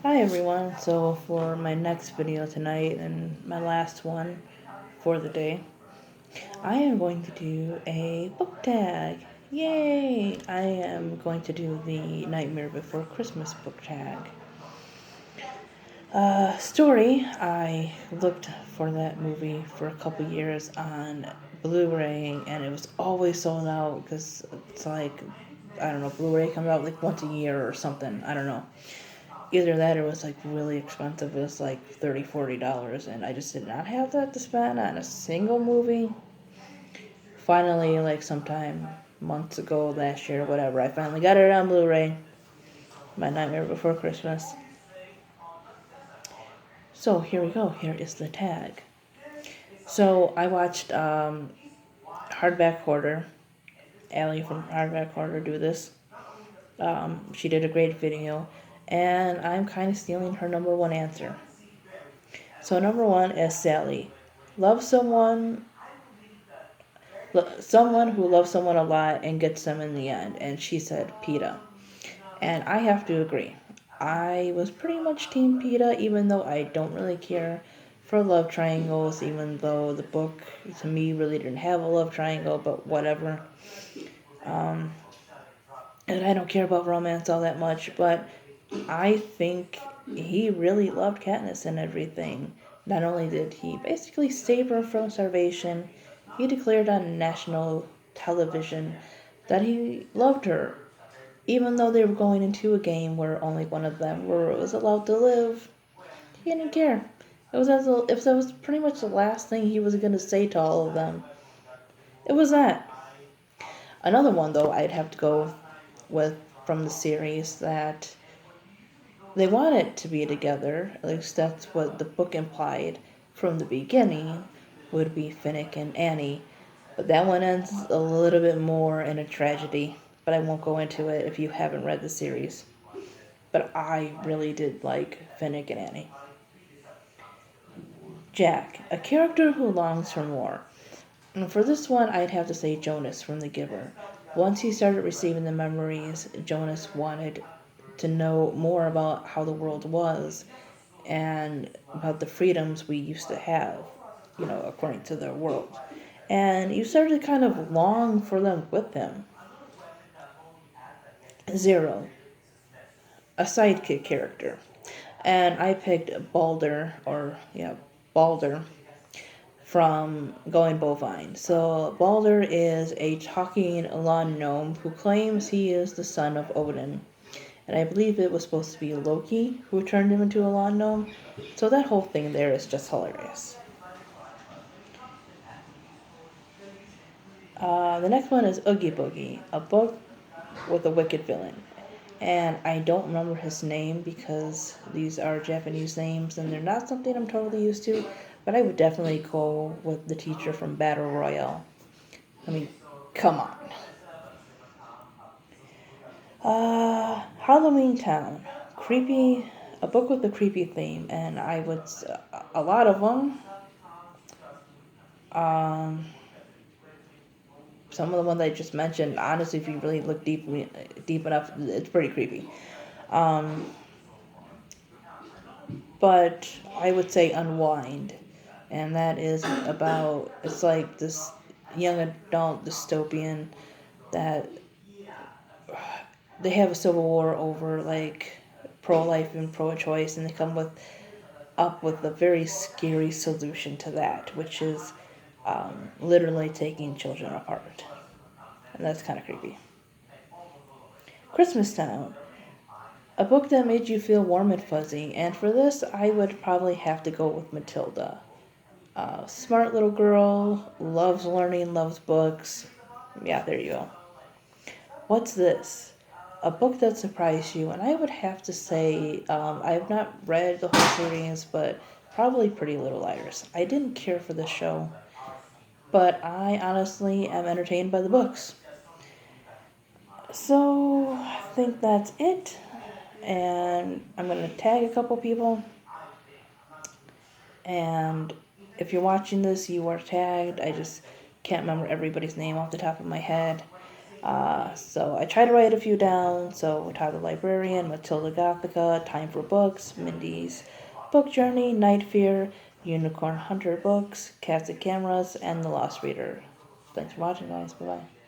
Hi everyone, so for my next video tonight and my last one for the day, I am going to do a book tag. Yay! I am going to do the Nightmare Before Christmas book tag. Story, I looked for that movie for a couple years on Blu-ray and it was always sold out because it's like, I don't know, Blu-ray comes out like once a year or something, I don't know. Either that or it was like really expensive. It was like $30, $40, and I just did not have that to spend on a single movie. Finally, like sometime months ago, last year, whatever, I finally got it on Blu-ray. My Nightmare Before Christmas. So here we go. Here is the tag. So I watched Hardback Hoarder, Allie from Hardback Hoarder, do this. She did a great video, and I'm kind of stealing her number one answer. So number one is Sally. Love someone who loves someone a lot and gets them in the end. And she said PETA. And I have to agree. I was pretty much Team PETA, even though I don't really care for love triangles, even though the book to me really didn't have a love triangle, but whatever. And I don't care about romance all that much, but I think he really loved Katniss and everything. Not only did he basically save her from starvation, he declared on national television that he loved her, even though they were going into a game where only one of them was allowed to live. He didn't care. That was pretty much the last thing he was going to say to all of them. It was that. Another one, though, I'd have to go with from the series that they wanted to be together, at least that's what the book implied from the beginning, would be Finnick and Annie. But that one ends a little bit more in a tragedy, but I won't go into it if you haven't read the series. But I really did like Finnick and Annie. Jack, a character who longs for more. And for this one, I'd have to say Jonas from The Giver. Once he started receiving the memories, Jonas wanted to know more about how the world was and about the freedoms we used to have, according to the world. And you started to kind of long for them with him. Zero, a sidekick character. And I picked Balder from Going Bovine. So Balder is a talking lawn gnome who claims he is the son of Odin. And I believe it was supposed to be Loki who turned him into a lawn gnome. So that whole thing there is just hilarious. The next one is Oogie Boogie, a book with a wicked villain. And I don't remember his name because these are Japanese names and they're not something I'm totally used to. But I would definitely go with the teacher from Battle Royale. I mean, come on. Halloween Town. Creepy, a book with a creepy theme. And a lot of them. Um, some of the ones I just mentioned, honestly, if you really look deep enough, it's pretty creepy. Um, but I would say Unwind, and that is about it's like this young adult dystopian that they have a civil war over like pro-life and pro-choice, and they come up with a very scary solution to that, which is literally taking children apart, and that's kind of creepy. Christmas Town, a book that made you feel warm and fuzzy, and for this, I would probably have to go with Matilda. Smart little girl, loves learning, loves books. Yeah, there you go. What's this? A book that surprised you, and I would have to say I have not read the whole series, but probably Pretty Little Liars. I didn't care for the show, but I honestly am entertained by the books. So I think that's it, and I'm gonna tag a couple people. And if you're watching this, you are tagged. I just can't remember everybody's name off the top of my head. So I tried to write a few down. So Todd the Librarian, Matilda Gothica, Time for Books, Mindy's Book Journey, Night Fear, Unicorn Hunter Books, Cats and Cameras, and The Lost Reader. Thanks for watching, guys. Bye-bye.